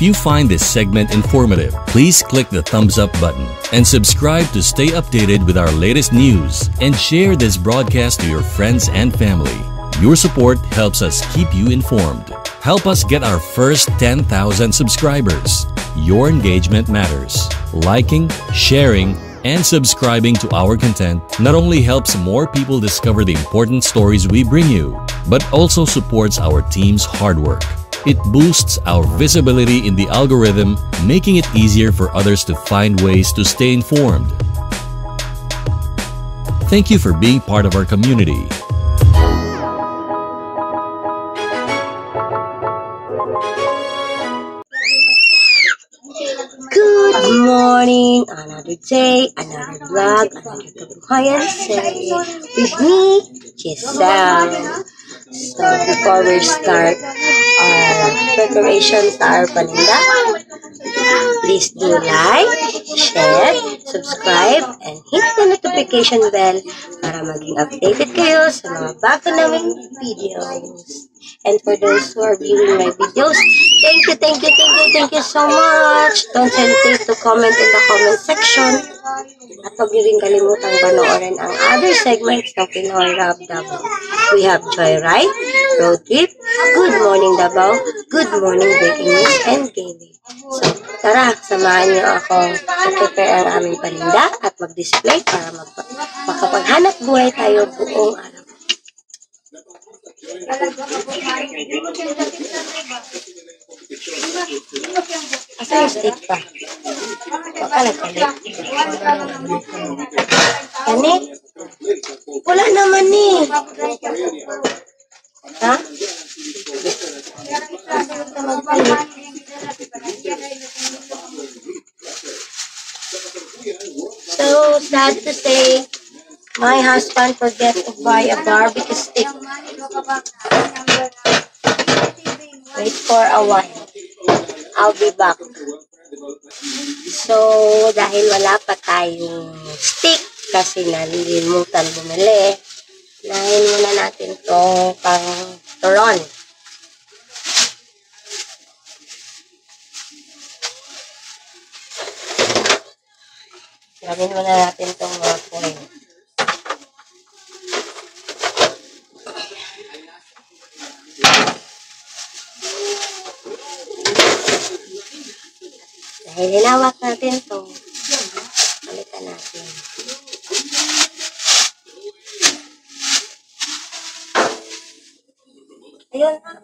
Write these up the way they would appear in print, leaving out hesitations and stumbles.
you find this segment informative, please click the thumbs up button and subscribe to stay updated with our latest news, and share this broadcast to your friends and family. Your support helps us keep you informed. Help us get our first 10,000 subscribers. Your engagement matters. Liking, sharing, and subscribing to our content not only helps more people discover the important stories we bring you, but also supports our team's hard work. It boosts our visibility in the algorithm, making it easier for others to find ways to stay informed. Thank you for being part of our community. Good morning, another day, another vlog, another kabuhayan say with me, Giselle. So before we start our preparations to our paninda, please do like, share, subscribe, and hit the notification bell para maging updated kayo sa mga bago naming videos. And for those who are viewing my videos, thank you so much. Don't hesitate to comment in the comment section. At huwag niyo rin kalimutang panoorin ang other segments ng Pinoy Rap Davao. We have Joyride, Road Trip, Good Morning Davao, Good Morning Breaking News, and gaming. So, tara, samahan niyo ako i-prepare ang aming paninda at mag-display para makapaghanap buhay tayo buong araw. Asa yung steak pa? Baka nagpalit. Kani? Wala naman eh. Ha? So sad to say, my husband forget to buy a barbecue stick. Wait for a while. I'll be back. So, dahil wala pa tayong stick kasi nalilimutan bumili, nahin muna natin itong pang turon. Gawin muna natin itong mga coin. Dahil hinawak natin ito, palitan natin. Ayun na.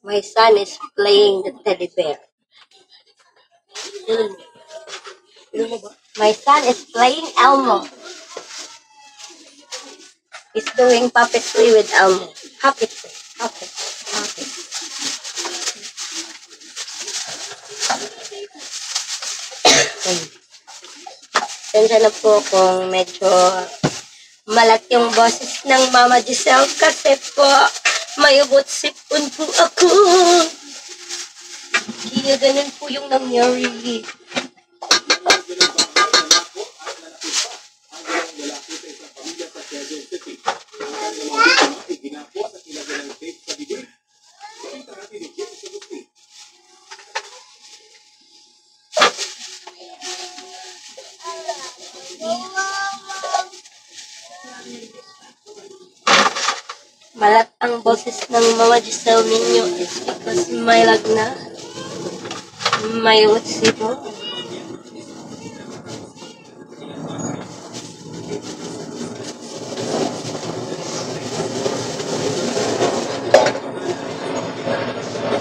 My son is playing the teddy bear. My son is playing Elmo. He's doing puppetry with Elmo. Puppetry. Tensya na po kung medyo malat yung boses ng Mama Giselle kasi po may ubot sipon po ako. Kaya ganun po yung nangyari. Malat ang boses ng Mama Giselle ninyo is because may lagna, may utsipo.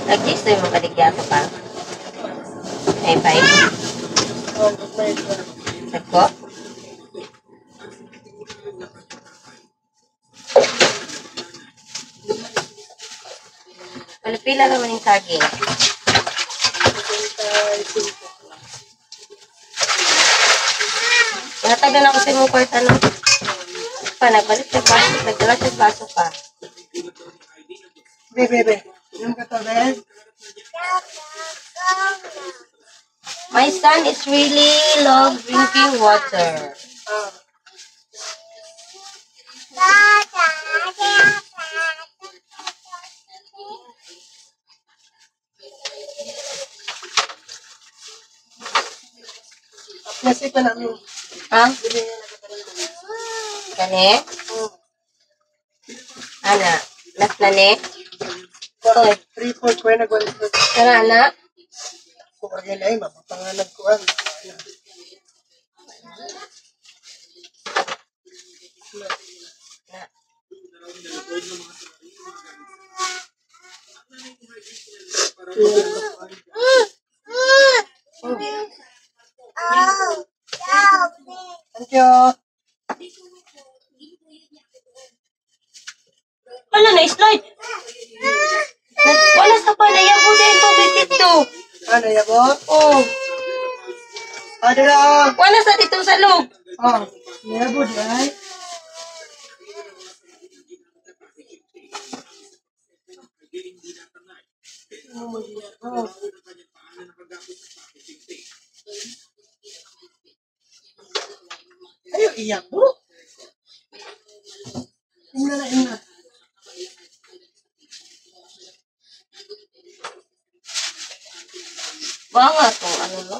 Nag-gis na yung mga kaligyato pa. Ay, bye. Nagko? Pila naman yung saging. Natagal ako sa mong kwarta, no? pa, nagbalik sa baso, nagdala sa baso pa. Bebe. Yung ka to, Ben? My son is really love drinking water. Kasi pa namin. Ha? Kani? Ana, last na ni? Oy, 3-4 ko na gawin ko. Kana na? Kung agad ay, mapapanganag ko ang. Thank you. Wala na, slide. Wala sa panaya po din tubig dito. Ano yan mo? Oh, Ano lang? wala sa dito sa loob. Oh, niyabo di ay. Ayo, iyak bro. Ina na, ina. Banga to, ano no?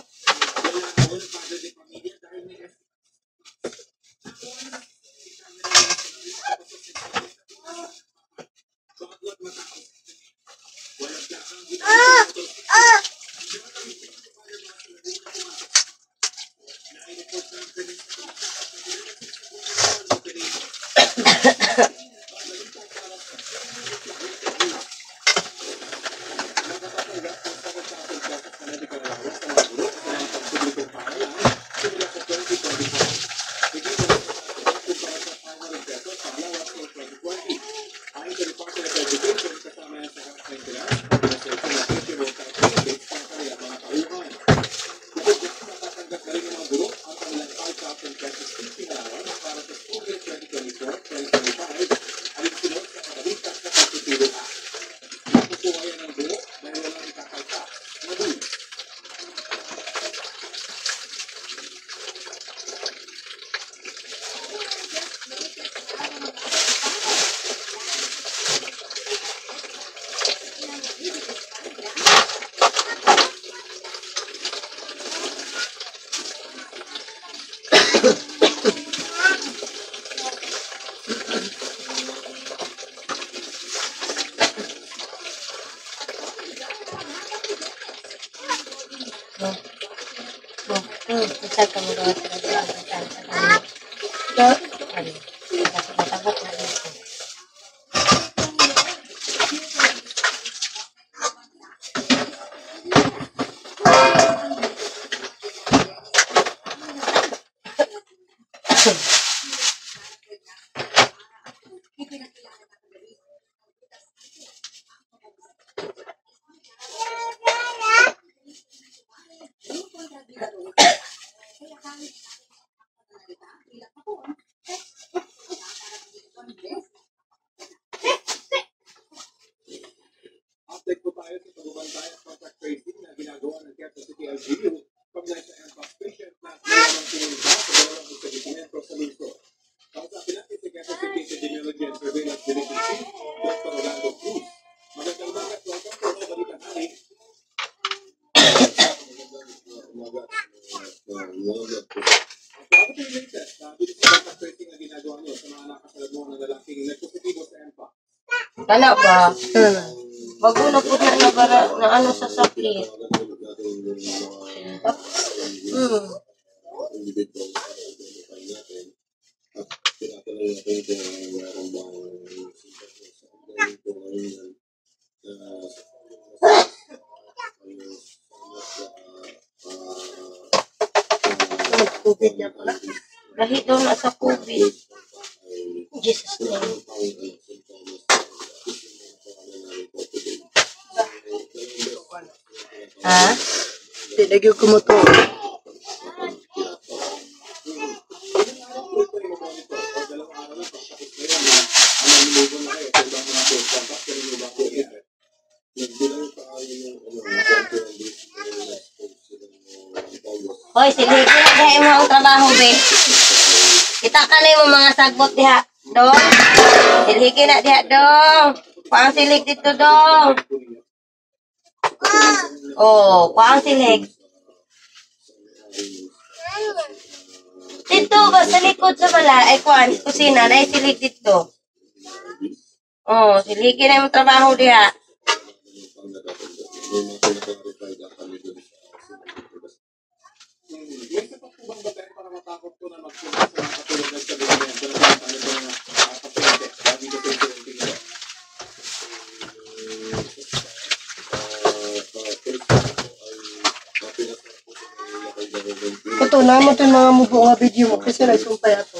Isa ka mo gawa sa kanya. Ano? Matangkot na dito. Update po tayo sa pagbabantay at contact tracing na ginagawa ng Quezon City LGU kaugnay sa MPAS patient na nawalang pinunta sa dalawang establishmento sa Luzon. Kausapin natin si Quezon City Epidemiology and Surveillance Division Chief, Dr. Orlando Cruz. Magandang umaga, welcome po sa Balitan Hari. Ako po yung latest na bilis sa contact tracing na ginagawa nyo sa mga nakasalagmuhan ng lalaking nagpositibo sa MPAS. Kana ba? Bago na po na bara na ano sa sakit. Tubig niya pala. Dahil daw na sa COVID. Jesus name. Ha? Di lagi ko mo to. Hoy, silhigi na diha imo ang trabaho, be. Kita ka na yung mga sagbot diha, dong. Silhigi na diha, dong. Kuang silig dito, dong. Oh, kuang silig. Dito ba sa likod sa bala, ay kuan, kusina, na silig dito. Oh, silhigi na yung trabaho diha. May sapat po bang batay para matakot po na magpunta sa mga katulad ng establishmento na sinasabi po ng pasyente lagi ko sa ito? Ito, naman ito mga mubo nga video mo kasi nagsumpay ako.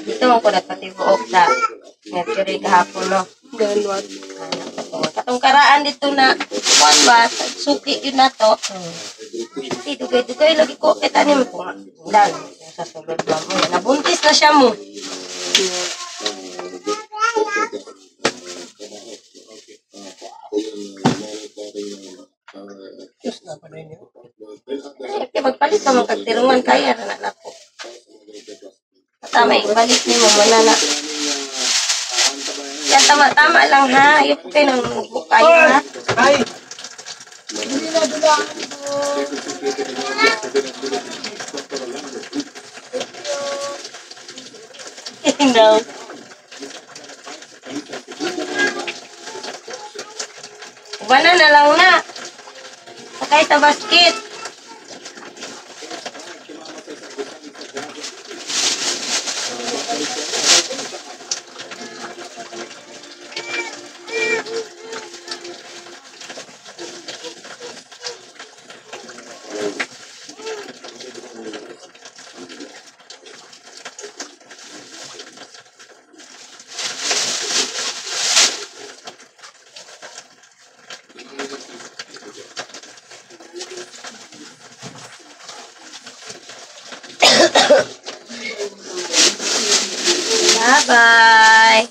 Dito mo ko nagpatibuok sa Mercury kahapon, no? Ganwat. Katong karaan dito na, kuan ba, suki yun na to. Hindi, dugay-dugay lagi ko. Kita niyo po nga. Dan, sa sulod ba mo. Nabuntis na siya mo. Diyos na pa rin yun. Kaya magpalit ka mga kagtirungan kaya na po. Tama, ibalik niyo mo manana. Yan, tama lang ha. Ayaw po kayo nang kayo ha. Ay! Hindi na dulaan ito. No. Ubana na lang na. Sakay sa basket. Bye-bye.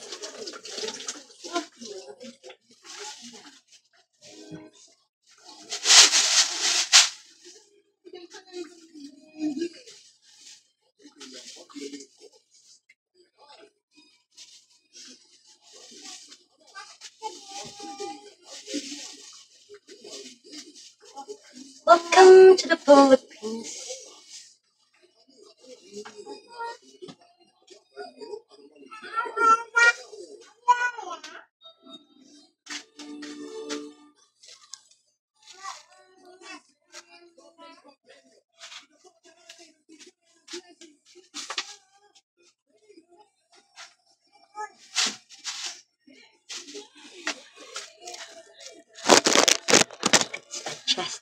Welcome to the Philippines. Adjust.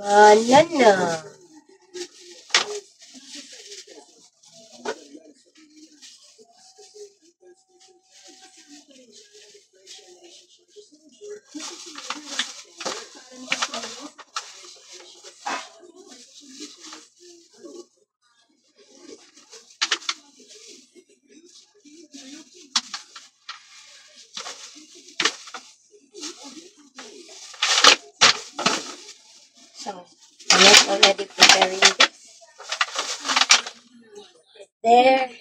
Banana. So, I'm already preparing this. There.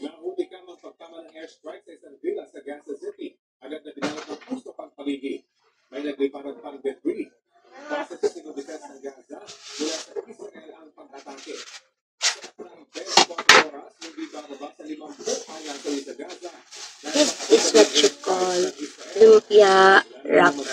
Nahuli ka magpagtama ng airstrike sa isang villa sa Gaza City. agad na dinalot ng gusto pang paligid. May nagliparang pang debris. Base sa Civil Defense ng Gaza, mula sa Israel ang pag-atake. Sa ng 24 oras, hindi bababa sa 50 ang nasawi sa Gaza. This is what you call lumpia wrapper.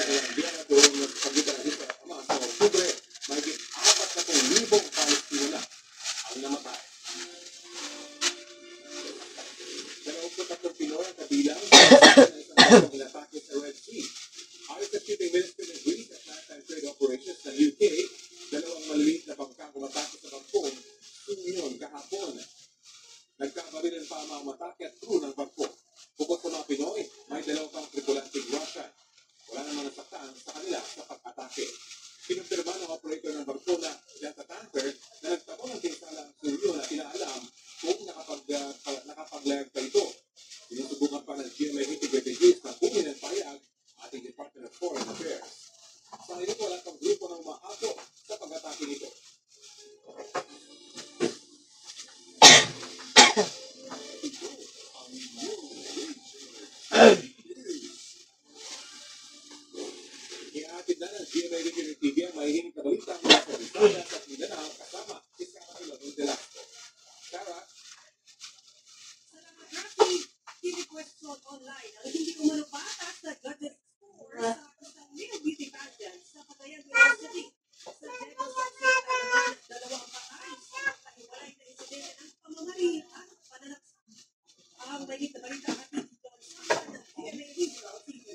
Nagkabarilan pa ang mga matake at crew ng barko. Bukod sa mga Pinoy, may 2 pang tripulanting Russian. Wala namang nasaktan sa kanila sa pag-atake. Kinumpirma ng operator ng barko na Delta Tanker na nagtamo ng pinsala ang suryo na inaalam kung nakapag-lag pa ito. Sinusubukan pa ng GMA Integrated News na bumi ng payag ating Department of Foreign Affairs. Sa ngayon, wala pang grupo ng umaako sa pag-atake nito. Ihahatid na ng GMA Regional TV ang mahihinig na balita mula sa Visayas at Mindanao kasama si Sarah Ilonong de Lasco. Sarah? Salamat, Rafi. Kini-question online ang hindi umano patas na gadget score sa isang male beauty pageant sa Cagayan University. Sa Negros State naman, 2 patay sa kahiwalay na insidente ng pamamari at pananaksak. Ang mahigit na balita atin dito sa ng GMA Regional TV.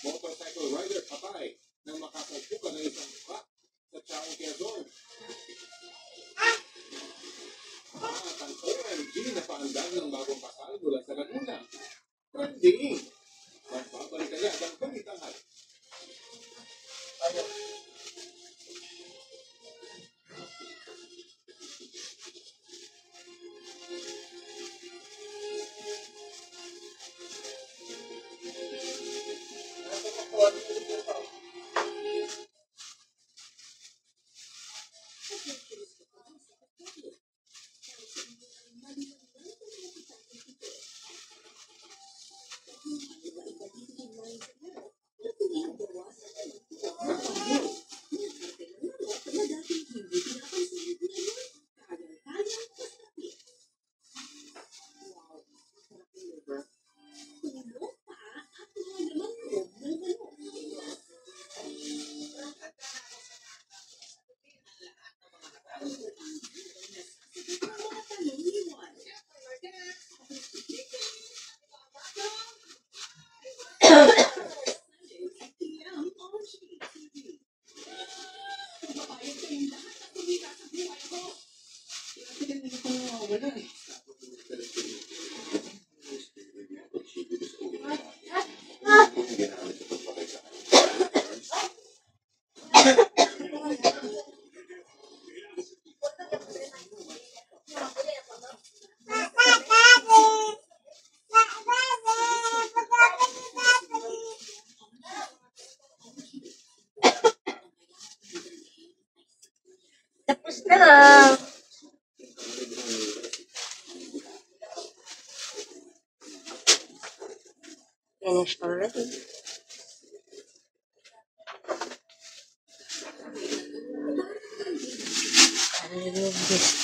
Motorcycle rider patay nang makasalpukan ng isang truck Ding. Magbabalik agad ang balitangan. Tapos na. Finished already. I'll remove this.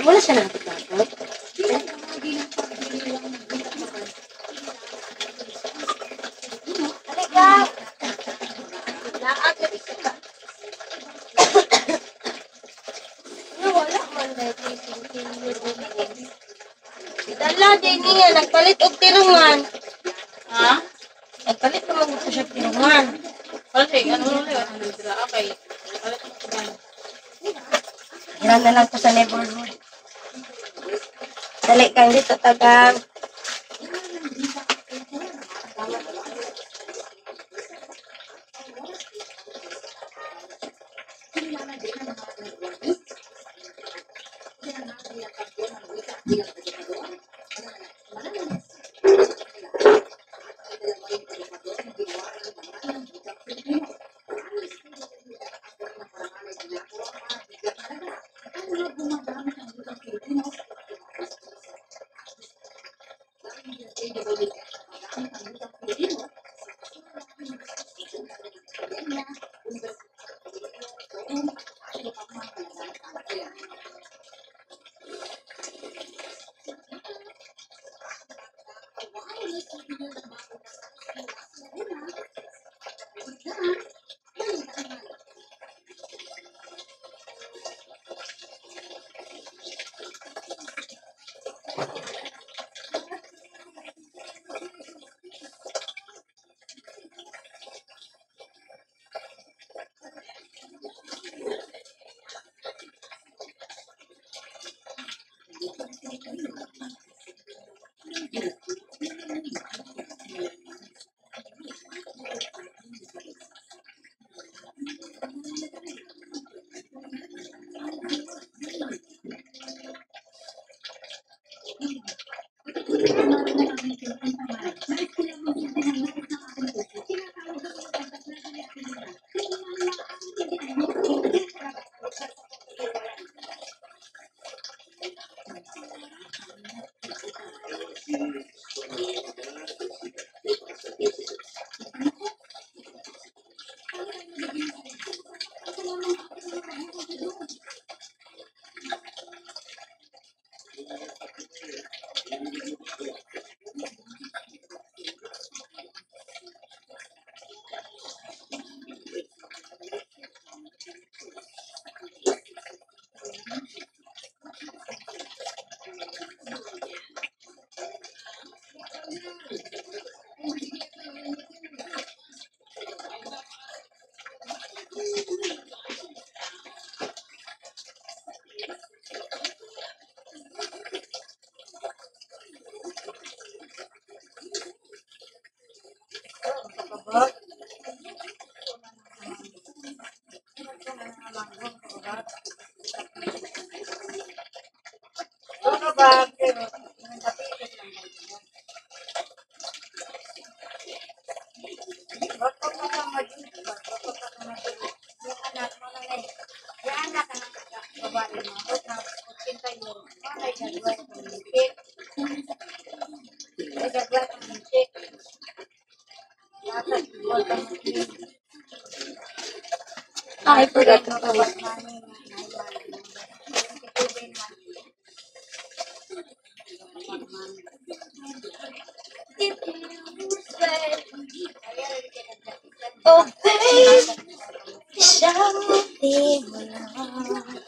Wala siya nakapagpapot. Halika! Laag na isa ka. Wala man dahil dala din niya, nagpalit og tirungan. Ha? Nagpalit naman ko siya tirungan. Kasi, ano mo yun? Ano sila? Okay. Palit mo ko yan. Hiram na lang ko sa neighborhood. Dali kang dito tagang. I forgot to post. Oh, babe, sabi mo lang.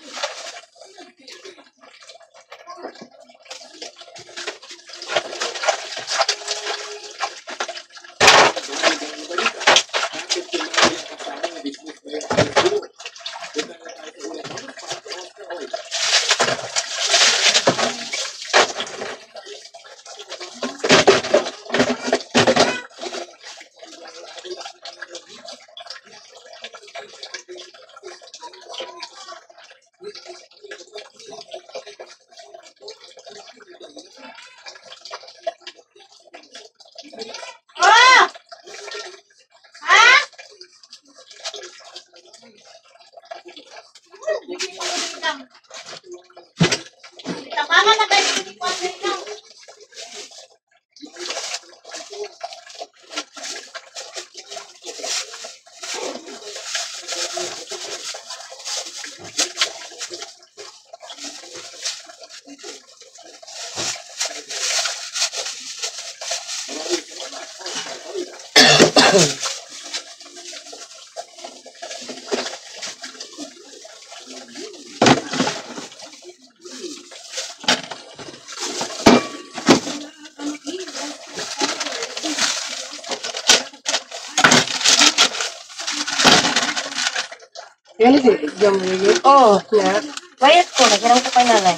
Yan is it. Jam lagi. Oh, Ya. bayad ko. Nagirang ko kay nanay.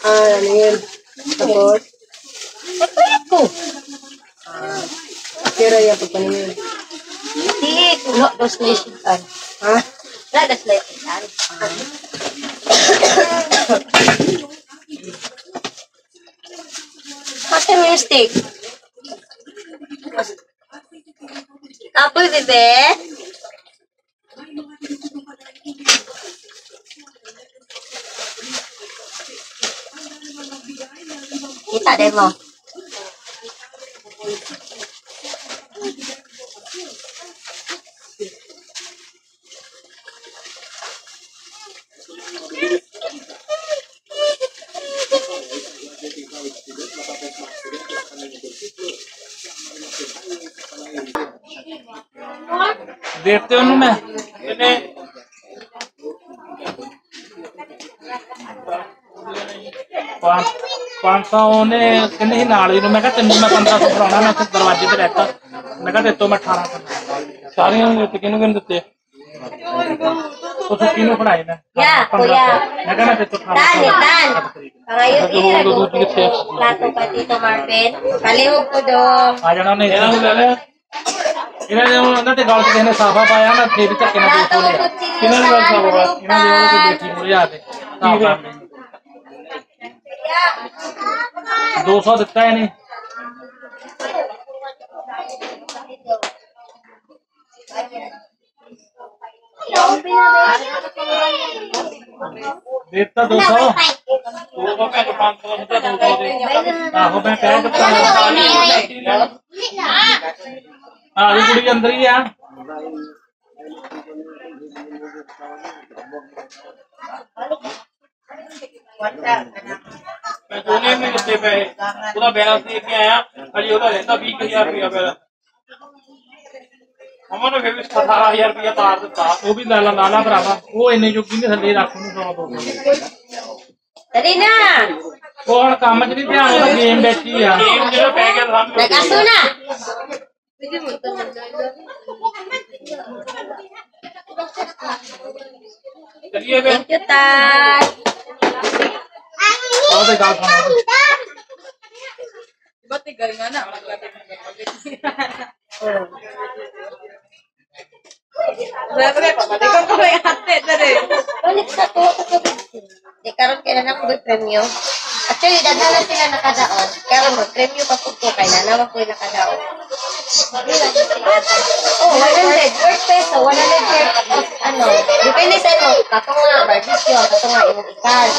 Ano yun? Tapos, Nagbayad ko. kira ya pagpaningin. Hindi, kulo. Dos lesitan. Ha? Na, dos lesitan. Kasi mo yung steak. Apoy, bebe. Kita din mo. देखते हो मैं पाँच सौ ने कहने ही नाल मैं तेन मैं 1500 फड़ाना मैं दरवाजे पे रहता मैं तेरे तो मैं 1800 सारे किनू किन दिते तो सुक्की ने फड़ाए मैं Ya, kuya. मैं कहना तेरे तो Tan, 1800 Pangayon तो iya. दूध कितने Plato ka dito, Marvin. Palihog ko dong. आ जाना नहीं इन्हें ना ते गाल के ने साफा पाया ना फिर भी चक्के ना Plato दूध ko लिया kuchilyo इन्हें sa गाल साफा ano, इन्हें जो की Tan. बेटी मुझे आते साफा 200 दिता है नहीं देता 200 200 पे 500 मुझे 200 दे आहो मैं कह देता हूं हां ये कुड़ी अंदर ही है मैं दोने में कितने पे पूरा बैलेंस देख के आया अरे ਉਹਦਾ ਰਹਿੰਦਾ 20000 ਰੁਪਇਆ ਫਿਰ ਅਮਨ ਨੇ ਫਿਰ 18000 ਰੁਪਇਆ ਤਾਰ ਦਿੱਤਾ ਉਹ ਵੀ ਲਾਲਾ ਭਰਾਵਾ ਉਹ ਇੰਨੇ ਜੋਗੀ ਨੇ ਥੱਲੇ ਰੱਖ ਨੂੰ 100 Dali na. ਉਹ ਹੁਣ ਕੰਮ 'ਚ ਨਹੀਂ ਧਿਆਨ ਉਹਦਾ ਗੇਮ ਵਿੱਚ ਹੀ ਆ ਗੇਮ ਜਿਹੜਾ ਪੈ ਗਿਆ ਸਾਹਮਣੇ Nagaso na. ਚਲਿਏ ਵੇ Thank you, Tan. ਉਹਦੇ ਗੱਲ ਸੁਣੋ Balik sa to. Di karon kaya na ako premyo. Actually, daghan sila nakadaon. Karon mag-premyo pa po ko kay nanawa ko nakadaon. Oh, 100 per peso, 100 per ano. Depende sa ano, katong nga barbecue, katong nga imong ikal.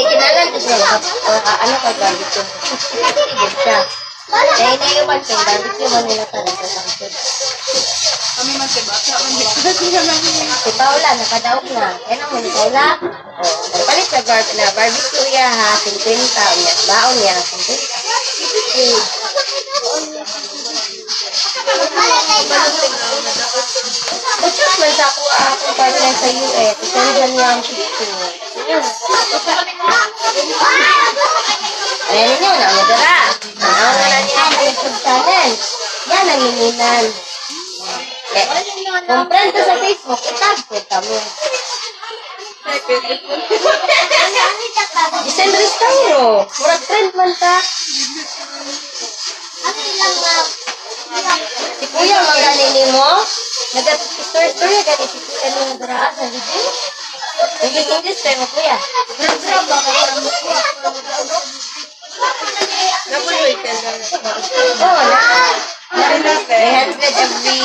Ikinalan ko siya, ano ka barbecue. Sige siya. Kaya hindi yung pag-ping barbecue mo nila talaga sa akin. Si Paula, nakadaog na. Kaya naman ni Paula. O, palit sa barbecue ya ha, 50 niya. Baon niya, 50. Ucap man sa ako akong partner sa US. Isandan niya ang picture. Ayan ninyo, namadara. Namadara niya ang YouTube channel. Yan, nanginginan. Kung friend ka sa Facebook, itag ko kamo. Isang restauro. Murag friend man ta. Si Kuya, maganin mo. Nag-story ka ni si Kuya nung nadaraan sa video. English tayo mo, Kuya. Oo, na. 300 every,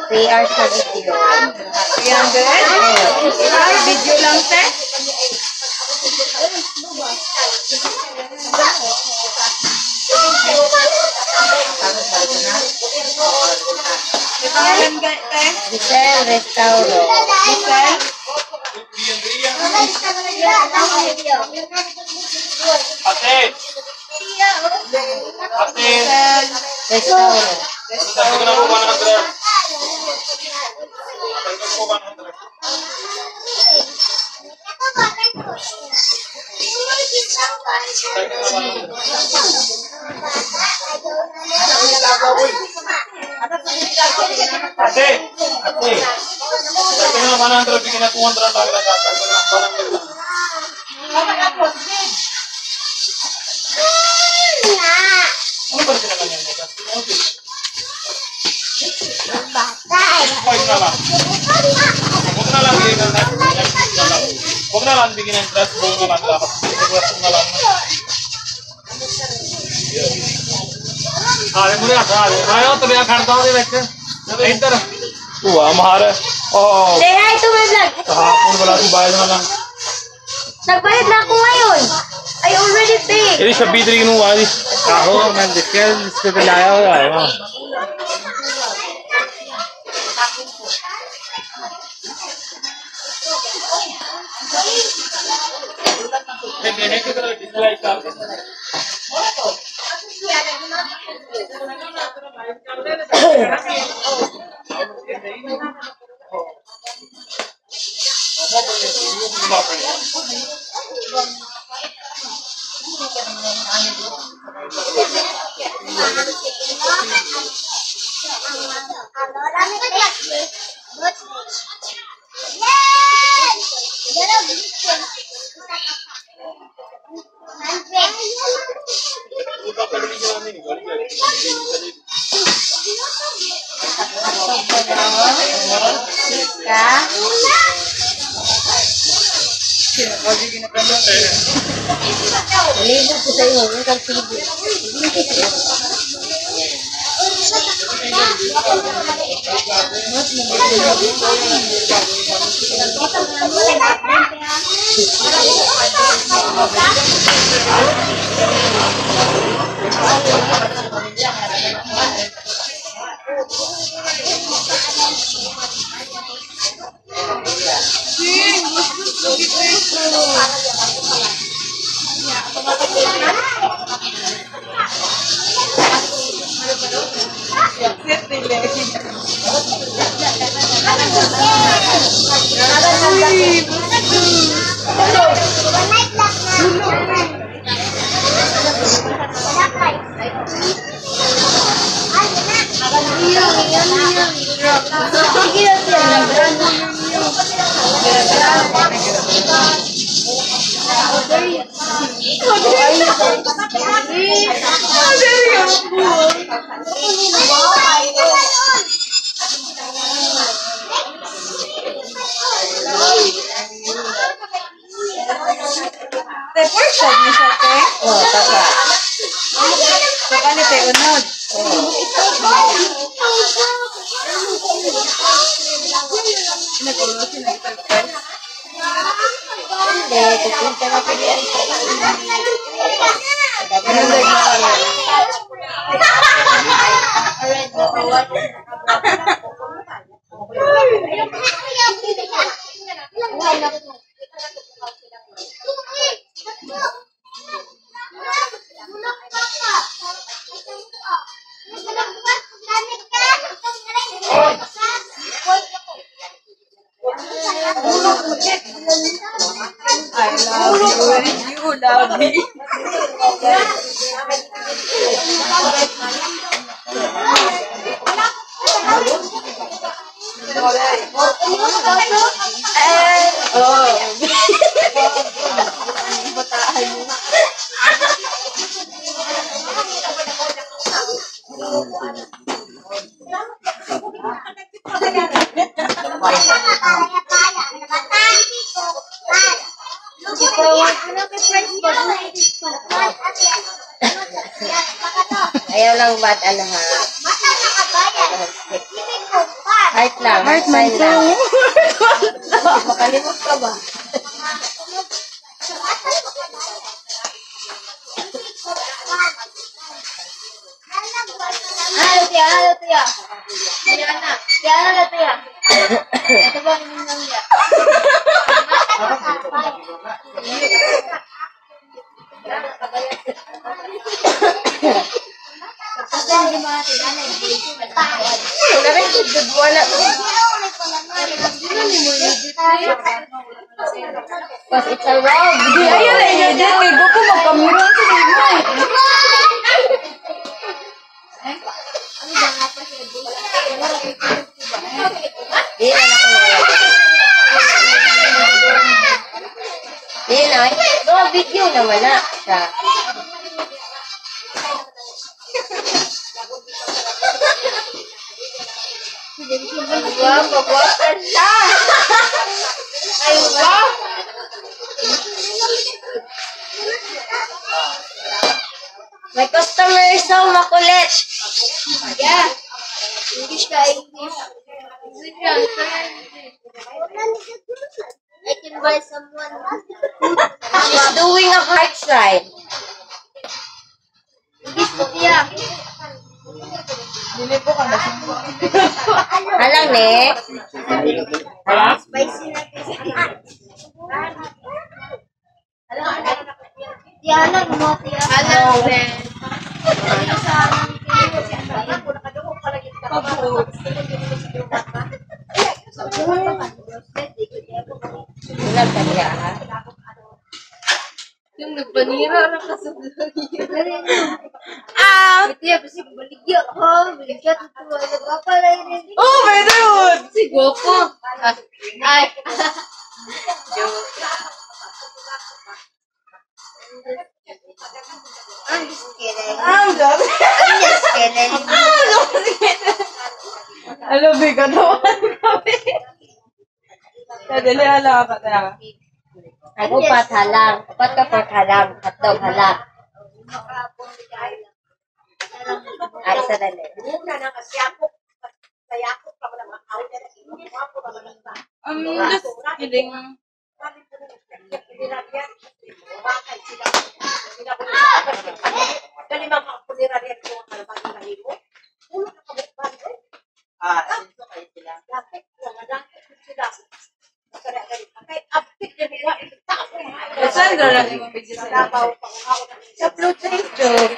3 hours na video. 300? Video lang, te? Giselle Restauro. Giselle? Ate! Ate! Restauro. Sabi ko na po 100. Ate! Ate! Sabi ko na 100, bigyan na 200 lang lang. Ano ba sila kanya nito? Huwag na lang bigyan ng dress, buong na lang dapat. Huwag na lang. ਸਾਰੇ ਮੁਰੇ ਹੱਥ ਆ ਗਏ ਆਇਓ ਤੁਰਿਆ ਖੜਦਾ ਉਹਦੇ ਵਿੱਚ ਇੱਧਰ ਭੂਆ ਮਾਰ Say hi to my vlog. ਹਾਂ ਫੋਨ ਬਲਾ ਤੂੰ ਬਾਇਦ ਨਾਲ Nagbayad na ako ngayon. I already paid. Ini siya bidri mo wali. Ako man dikel sa dalayo ay mo. Nalibog ko sa'yo, yung kang TV. Portion ni siya, te. Oh, tama. So, kani, te, unod. Hindi, kupunta na pilihan sa You love me. Ayaw lang ba't ano ha? Heart lang. Heart sign lang. Makalimot ka ba? Halo tiya. Diana. Diana na tiya. Ito ba ang inyong niya? Wala rin kudod. Wala. Because it's a rob. Ayaw na i-edit. May buko magkamiron sa nimo. Di na ako nalagay. Di na. No, video naman na siya. Pagwasan siya. Ay, ba? My customer is so makulit. Yeah. English ka, English. English yan. I can buy someone. She's doing a heart sign. Gusto tiya. Alam ne? Spicy na tiya lang mo tiya. Alam Ben. Ilag ka niya, ha? Yung nagpanira lang kasunod. Tiya kasi baligya ko. Baligya tutuwa. Nagpapalay rin. Oh, my God! Si Goku. Ay. Joke. I'm just kidding. I'm just kidding. Alam, bigat naman kami. Kadali, ala ka na. Ay, upat halang. Upat ka pork halang. Hotdog halang. Ay, isa dali. Just kidding. Sandra lang yung video sa sa Blue Taste Joke.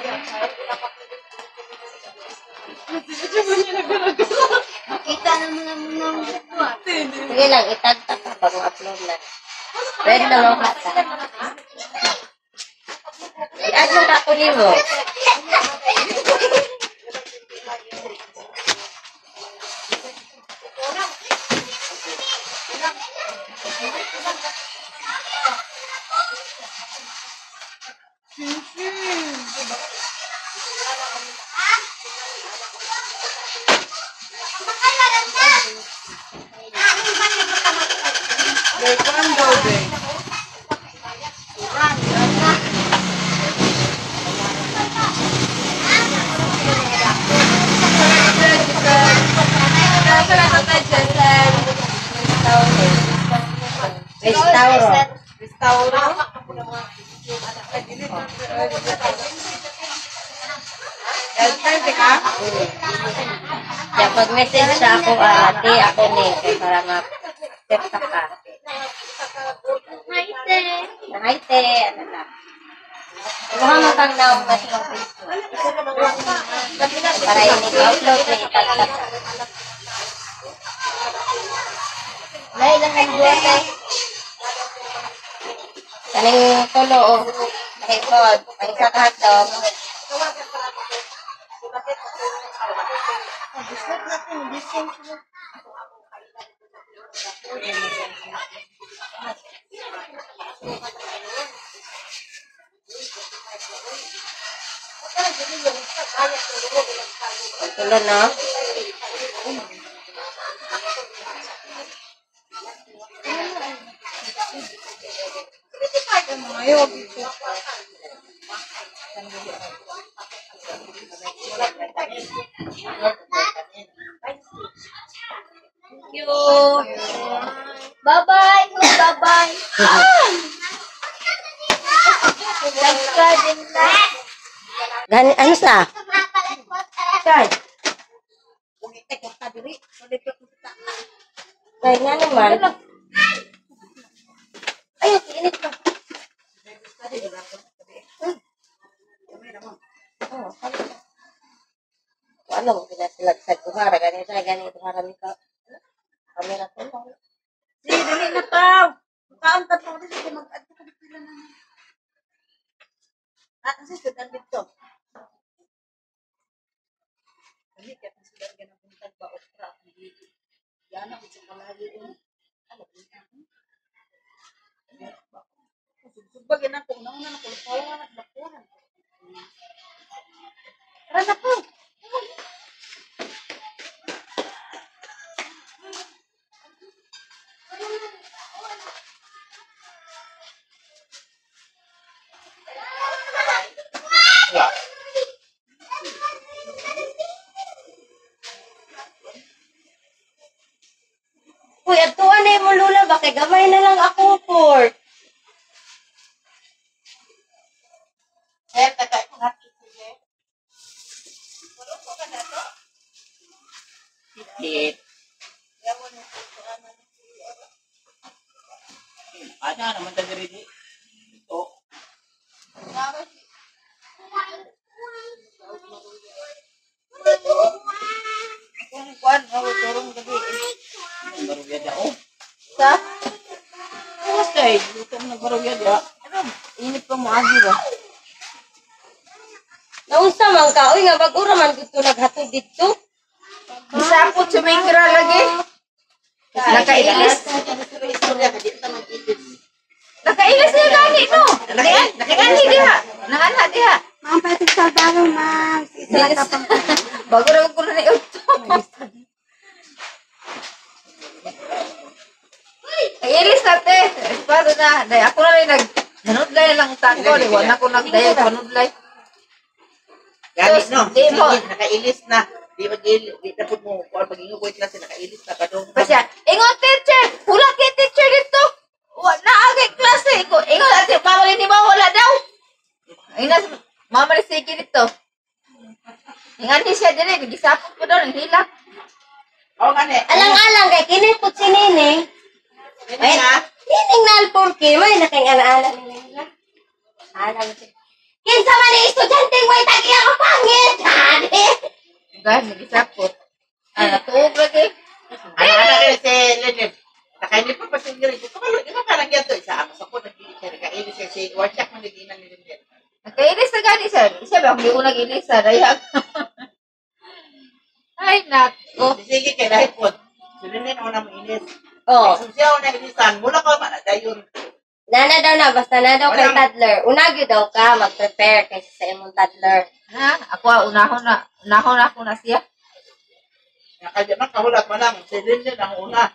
Kita naman ng buwan. Sige lang, itagtag ka pag upload na. Red na lang hata. I-add mo ka kunin mo. Restauro. Kaya pag message sa ako, ate, ako ni, para ma-tepta ka. Hi, te. Ano na? Ano kang naong masyong Facebook? Para ini-upload na itagtag ka. Ilang ang buwan eh. Kaning tulo o hipod, may isa ka hotdog. Tulo, no? Thank you. Bye-bye. Bye-bye. Subscribe and like. Gani, ano sa? Card. Kaya nga naman. Ayun, init ka. Oh, ano mo pinasilagsag ko hara ganito hara mi ka kamera ko lang. Si dali na taw. Kaon ta to dito mag-adto ko pila na. Kasi sudan dito. Kami kaya sudan ganang puntag ba okra dito. Yan ako sa kalayo mo. Ano ba? Subagin ako nauna na ko pawa na bakuhan. Tara na po. Uy, atuan na mo lula ba kay gamay na lang ako pork. Sir, tagay ko nga sige. Tulong ko ka na to. Hit. Yawan mo ko ano. Ada naman tayo rin. Ito. Nawa si. Kung kuan ako turong gabi. Baru biar jauh. Sa? Bukas kay, luto mo nagbarugya diya. Ano, init pa mo agi ba? Naunsa man ka, uy nga bag-ura man gusto naghatod dito. Isapot sa mikra lagi. Nakailis. Nakailis niya gani, no? Nakailis diha. Nakana diha. Ma'am, pwede sa balong, ma'am. Isa ka pang Bago na ko na ito. Nakailis natin. Espado na. Dahil ako na rin nanudlay lang tango. Wala ko nagdayag panudlay. Ganit no. Di mo. Nakailis na. Di magil, di na pud mo kuan pagingo ko klase nakailis na kadong. Pasya, ingon teacher. Wala kay teacher dito. Wala agay klase ko. Ingon ate, mamali ni ba wala daw. Ayun na, mamali sige dito. Ingan ni siya dire, nagisapot ko daw, naghilak. Oh gani. Alang-alang kay kini pud si Nining. Ay na. Nining nalporke, may naking ala-ala ni nila. Alam siya. Kinsa man ni estudyante mo itagi ako pangit. Dali. Guys, nagisapot. Natuog lagi. Ana rin si Lenny. Nakaili pa pasingir ko. Kamalo ka lang yato sa ako sa ko nakailis si workshop man diginan ni Lenny. Nakailis na gani sir. Siya ba, hindi ko nagilis sa dayag. Ay, nako. Sige kay dahil po. Lenny na una mo inis. Oh, Siya una inisan mula ko man dayon. nana daw na, basta na daw kay Walang- toddler. Unagyo daw ka, mag-prepare kaysa sa imong toddler. Ha? Ako, unahon na ako na siya. Nakadya man kahulat man lang si Lenny ang una.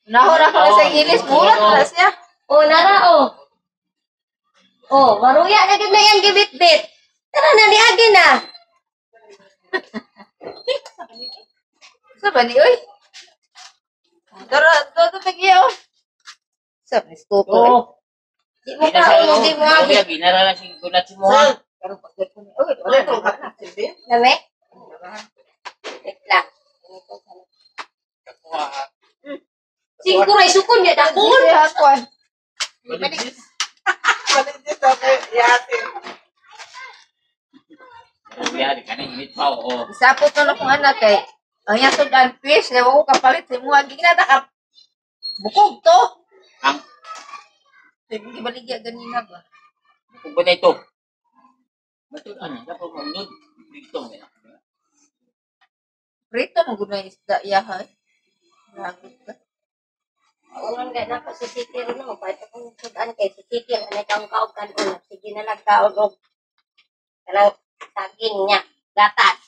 Unahon ako na sa English. Mulat na siya. Oh, nara, oh. Oh, maruya na gid na yang gibit-bit. Tara na, niagi na. Sa ba ni, oy? Dara, pagyaw. Sa, nistuto. Oo. Di mo ka, di mo agi. Ginara na si gulat si mo. Pero pagkat ko ni, oy, wala na wala na. Lame? Wait lang. Singkuray, sukon niya, dakon. Siya ako. Baligis. Baligis ako yate. Biya di kaning init pa oo. Isapot na akong anak kay ang yang sudan fish, na ko kapalit si mga ginata ka. Bukog to. Ang Hindi baligya ganina ba? kung ba na ito? Bato ano, dapat mo nud dito na. Prito mo gud na isda yahay. Lagot ka. Unang gana ko si City rin mo, kahit akong sudan kay si City, anay kang kaog kan ulo. Sige na lang kaog og kanang saging niya, gatas.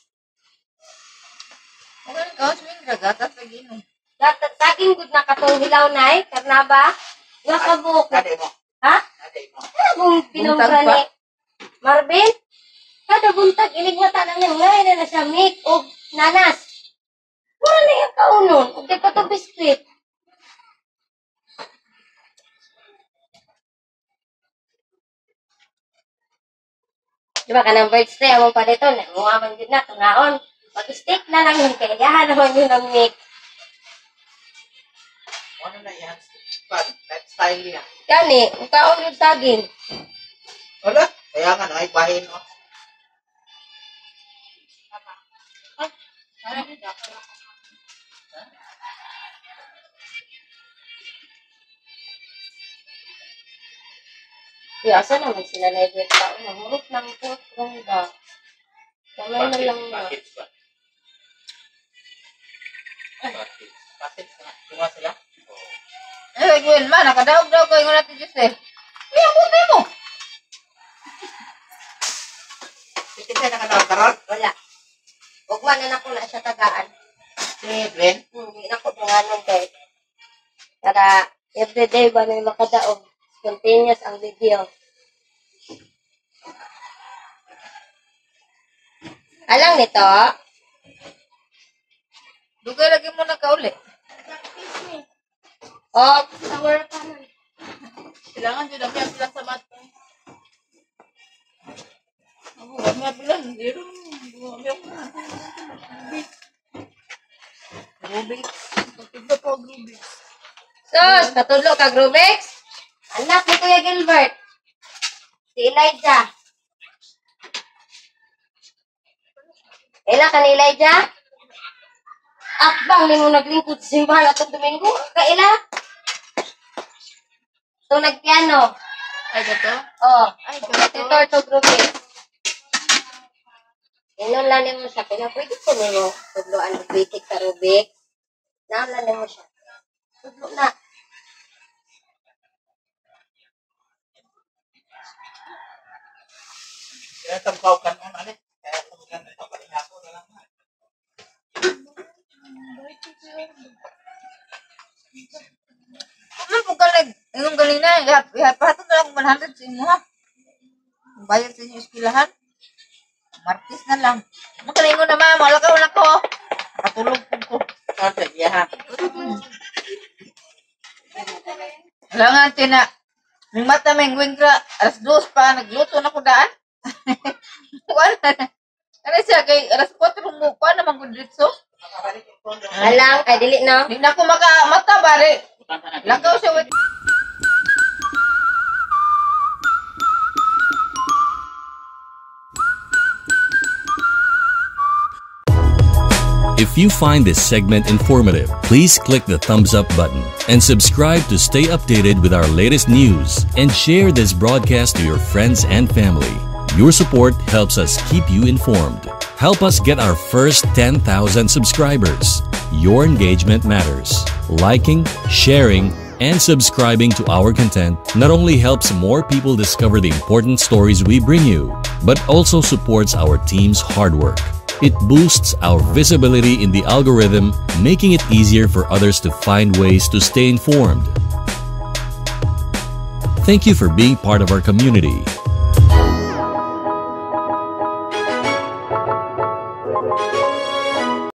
Ano ka swing ragatas lagi no. Gatas, saging gud na katong hilaw nay, karnaba. Nga kabuk. Kada mo. Ha? Kada mo. Ano kung pinumra Buntag pa? ni Marvin? Kada buntag, iligwata na niya, ngayon na siya meat o nanas. Mura na yung kaunon, o di pa to biskwit. Di ba ka ng birds na yung pa dito, nangungaman din na, tunaon. Pag-stick na lang yun, kaya yahan naman yun ng meat. Ano na yan? Lifestyle niya. Gani, ang kaon yung saging. Wala. Kaya nga ay bahin no. Yasa naman sila na ibig taon. Mahurot ng pork ronda. Kamay na lang na. Bakit nga? Tunga sila? Eh, gawin man, nakadaog-daog ko yung natin Diyos eh. Kaya buti mo. Sige tayo nakadakaroon. Wala. Huwag man na ako na siya tagaan. Si Glenn. Hindi na ko tunganon kay. Para everyday ba may makadaog. Continuous ang video. Alang nito, Dugay lagi mo na kauli. oh, sour pa na. Kailangan dyan ang sila sa mato. mga bilang. Zero. Rubik. Patudlo po, Rubik. Sus, patudlo ka, Rubix. Anak ni Kuya Gilbert. Si Elijah. Ela ka ni Elijah? Akbang ni mo naglingkod sa simbahan atong Domingo. Kaila? So, nagpiano. Ay, gato? Oh, Ay, ito gato. ito, Rubix. Inulan mo siya. Kaya pwede ko nyo. Tudloan ng basic sa Rubix. Naulan mo siya. Tudlo na. Kaya tampaw ka naman, ali. Kaya tampaw ka paling ako na lang. Ano po galing? Yung galing na, ihapato na lang 100 sa inyo ha. Bayad sa inyo iskilahan. Martis na lang. Magaling ko na ma'am, wala ko. Katulog po ko. Okay, yeah. Wala nga, tina. May mata may wingkra. Alas 2 pa, nagluto na ko daan. Wala na. Ano siya, kay alas 4 mo pa naman ko dito. Alang, kay dili na. Hindi na ako makamata, bari. Lakaw siya, wait. If you find this segment informative, please click the thumbs up button and subscribe to stay updated with our latest news and share this broadcast to your friends and family. Your support helps us keep you informed. Help us get our first 10,000 subscribers. Your engagement matters. Liking, sharing, and subscribing to our content not only helps more people discover the important stories we bring you, but also supports our team's hard work. It boosts our visibility in the algorithm, making it easier for others to find ways to stay informed. Thank you for being part of our community.